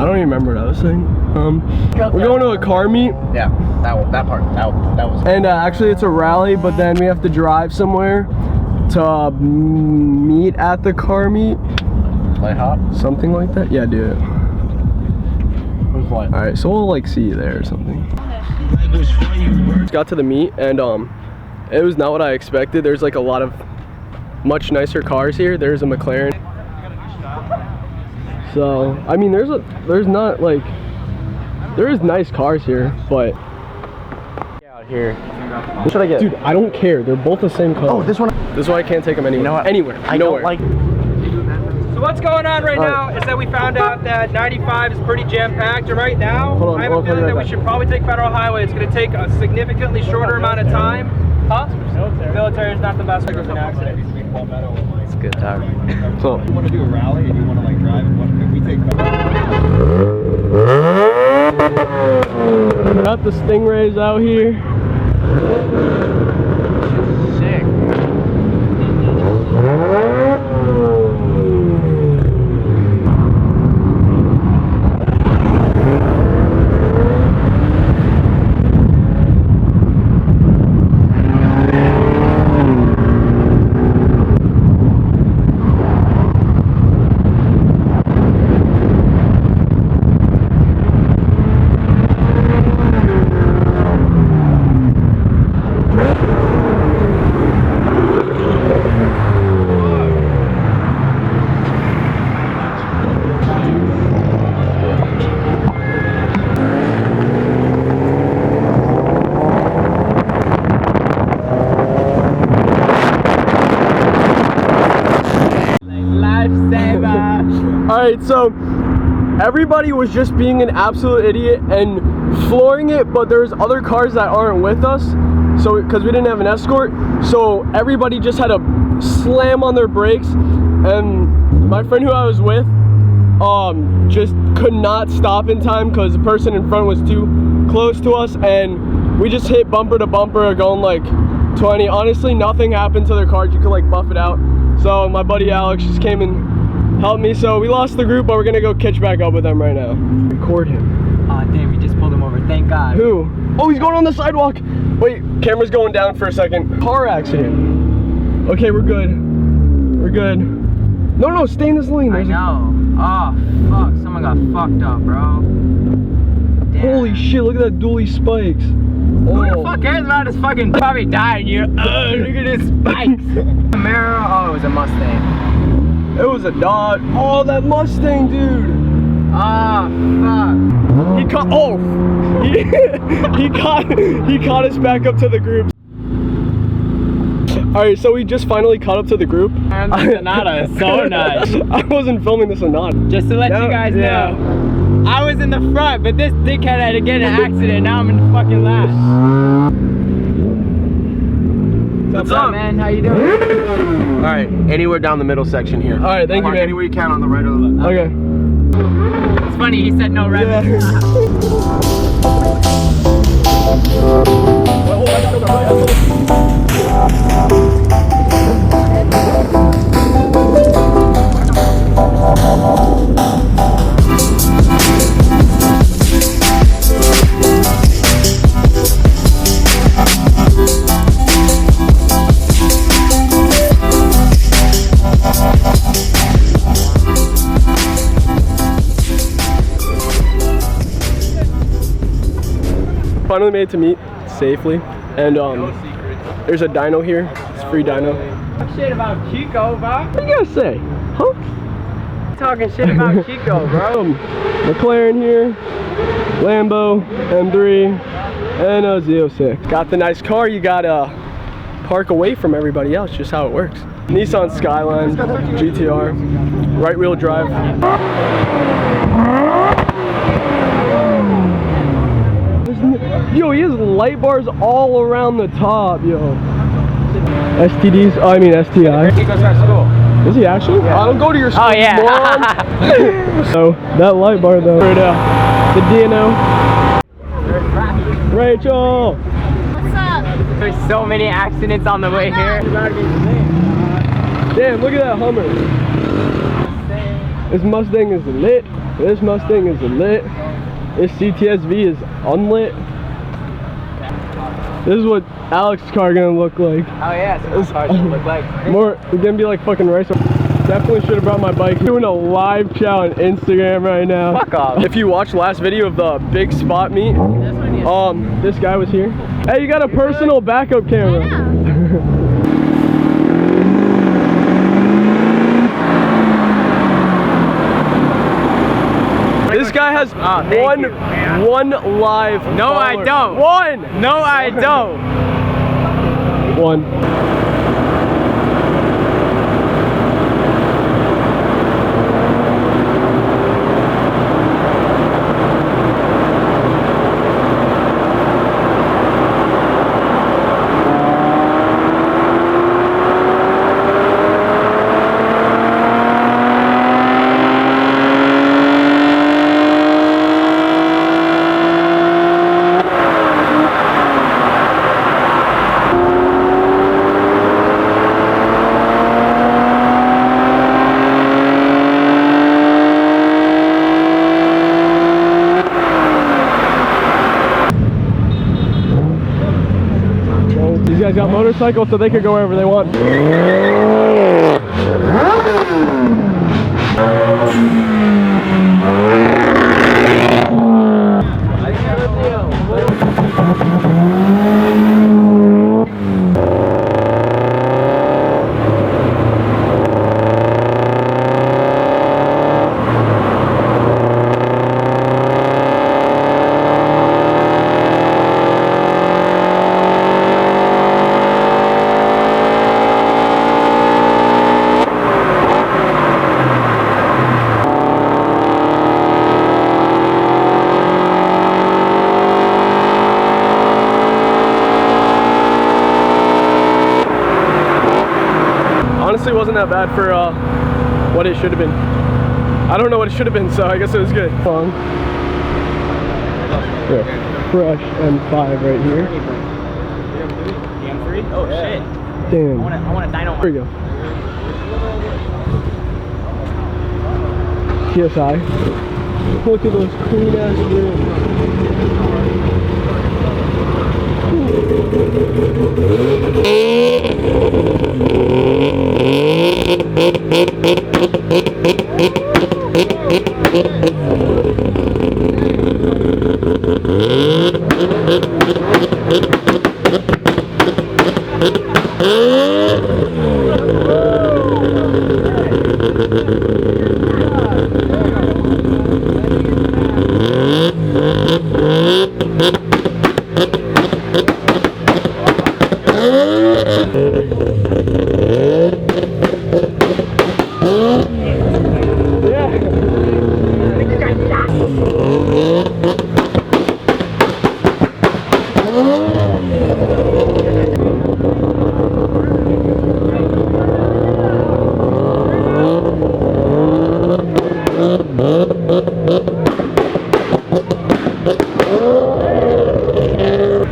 I don't even remember what I was saying. We're going to a car meet. Yeah, that part. That was. And actually, it's a rally, but then we have to drive somewhere to meet at the car meet. Light hop? Something like that. Yeah, do it. Where's light? All right, so we'll like see you there or something. Got to the meet, and it was not what I expected. There's like a lot of much nicer cars here. There's a McLaren. So I mean, there is nice cars here, but Out here. What should I get? dude, I don't care. They're both the same color. Oh, this one. This is why I can't take them anywhere. You know what? Anywhere. I nowhere. don't like. So what's going on right now is that we found out that 95 is pretty jam-packed, and right now I have a feeling that we should probably take Federal Highway. It's going to take a significantly shorter amount of time. Huh? Military is not the best. There's an accident. It's good talk. So You want to do a rally and you want to like drive and if we take got the Stingrays out here. Sick. Alright, so everybody was just being an absolute idiot and flooring it, but there's other cars that aren't with us, so because we didn't have an escort, so everybody just had to slam on their brakes, and my friend who I was with just could not stop in time because the person in front was too close to us, and we just hit bumper to bumper going like 20. Honestly, nothing happened to their cars. You could like buff it out. So my buddy Alex just came and helped me. So we lost the group, but we're gonna go catch back up with them right now. Record him. Aw, damn, we just pulled him over. Thank God. Who? Oh, he's going on the sidewalk. Wait, camera's going down for a second. Car accident. Okay, we're good. We're good. No, stay in this lane. I know. Oh, fuck. Someone got fucked up, bro. Damn. Holy shit, look at that dually spikes. Who the fuck cares about his fucking probably died? You look at his spikes. Camaro. Oh, it was a Mustang. It was a Dodge. Oh, that Mustang, dude. Ah, fuck. He caught. Oh, he caught us back up to the group. All right, so we just finally caught up to the group. And the Sonata is so nice. I wasn't filming the Sonata. Just to let you guys know, I was in the front, but this dickhead had to get in an accident. Now I'm in the fucking last. What's up, man? How you doing? All right, anywhere down the middle section here. All right, thank you, man. Anywhere you can on the right or the left. Okay. It's funny, he said no revenue. Finally made it to meet safely, and there's a dyno here. It's free dyno. Shit about Chico, bro. What do you guys say? Huh? Talking shit about Chico, bro. McLaren here, Lambo, M3, and a Z06. Got the nice car. You gotta park away from everybody else. Just how it works. Nissan Skyline GTR, right wheel drive. Yo, he has light bars all around the top, yo. STDs, oh, I mean STI. He goes to school. Is he actually? Yeah. I don't go to your school. Oh, yeah. So, that light bar though. Right now. The DNO. Rachel! What's up? There's so many accidents on the way here. Damn, look at that Hummer. This Mustang is lit. This Mustang is lit. This CTSV is unlit. This is what Alex's car gonna look like. Oh yeah, so this car should look like. More, we're gonna be like fucking rice. Definitely should have brought my bike. Doing a live chat on Instagram right now. Fuck off. If you watched last video of the big spot meet, this guy was here. Hey, you got a personal backup camera. This guy has one live No, follower. I don't. One! No, I don't. One. These guys got motorcycles so they could go wherever they want. Honestly, wasn't that bad for what it should have been. I don't know what it should have been, so I guess it was good. Yeah. Fresh M5 right here. The M3? Oh shit. Damn. I want a dyno. Here we go. TSI. Look at those clean ass rims.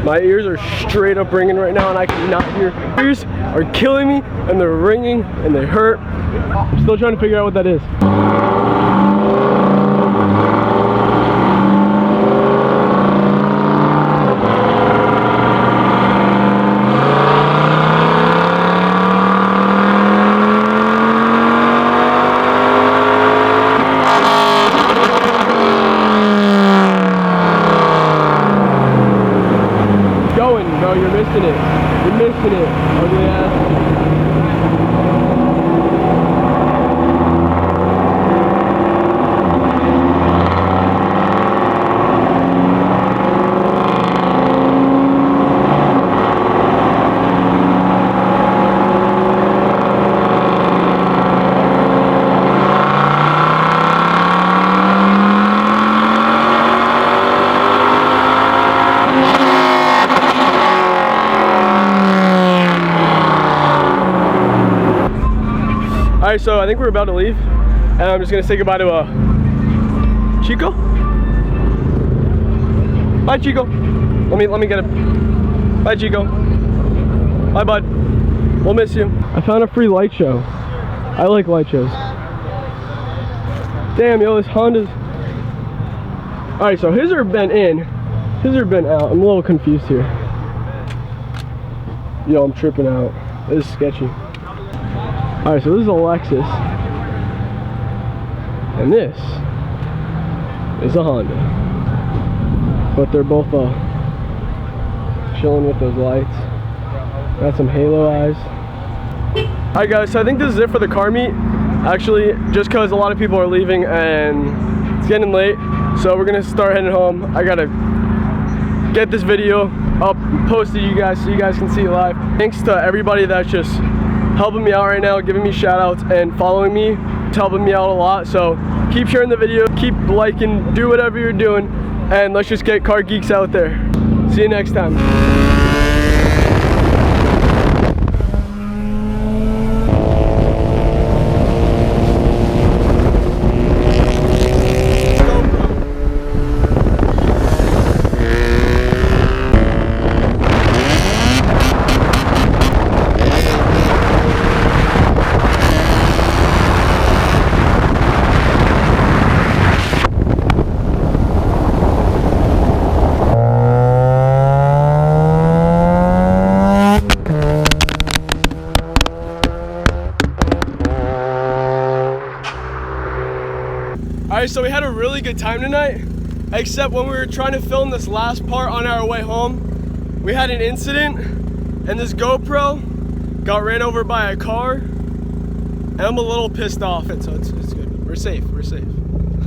My ears are straight up ringing right now and I cannot hear. My ears are killing me and they're ringing and they hurt. I'm still trying to figure out what that is. Bro, you're missing it. You're missing it. Ugly ass. Alright, so I think we're about to leave, and I'm just gonna say goodbye to Chico. Bye, Chico. Let me get him. Bye, Chico. Bye, bud. We'll miss you. I found a free light show. I like light shows. Damn, yo, this Honda's All right, so his are been in, his are been out. I'm a little confused here. Yo, I'm tripping out. This is sketchy. All right, so this is a Lexus, and this is a Honda. But they're both chilling with those lights. Got some halo eyes. All right, guys, so I think this is it for the car meet. Actually, just because a lot of people are leaving and it's getting late, so we're gonna start heading home. I gotta get this video up, posted you guys so you guys can see it live. Thanks to everybody that's just helping me out right now, giving me shout outs and following me. It's helping me out a lot. So keep sharing the video, keep liking, do whatever you're doing, and let's just get Car Geeks out there. See you next time. Alright, so we had a really good time tonight, except when we were trying to film this last part on our way home, we had an incident, and this GoPro got ran over by a car, and I'm a little pissed off, so it's good. We're safe, we're safe.